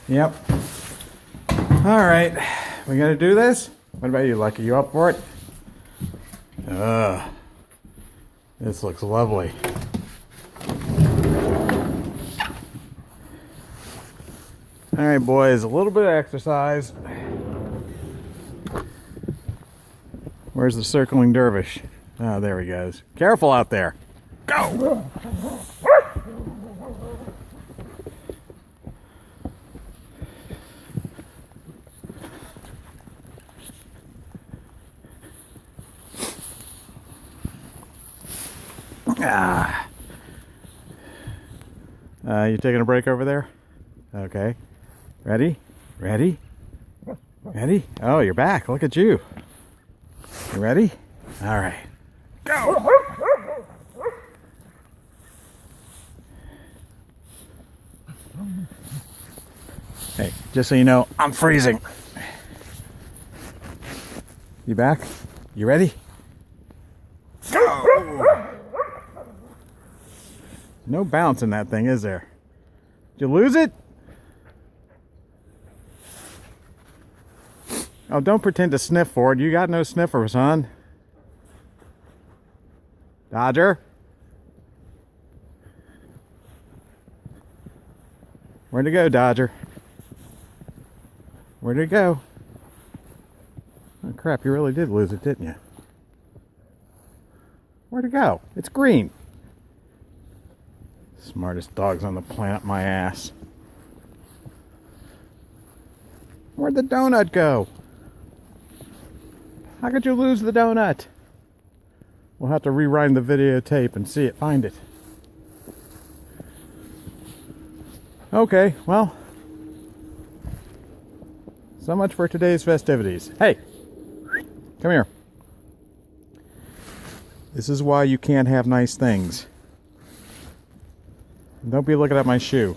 Yep. All right. We gonna do this? What about you, Lucky? You up for it? This looks lovely. All right, boys, a little bit of exercise. Where's the circling dervish? Oh, there he goes. Careful out there. Go! You taking a break over there? Okay. Ready? Ready? Ready? Oh, you're back. Look at you. You ready? All right. Go! Hey, just so you know, I'm freezing. You back? You ready? Go! No bounce in that thing, is there? Did you lose it? Oh, don't pretend to sniff for it. You got no sniffer, son. Dodger? Where'd it go, Dodger? Where'd it go? Oh, crap, you really did lose it, didn't you? Where'd it go? It's green. Smartest dogs on the planet, my ass. Where'd the donut go? How could you lose the donut? We'll have to rewind the videotape and see it, find it. Okay, well, so much for today's festivities. Hey, come here. This is why you can't have nice things. Don't be looking at my shoe.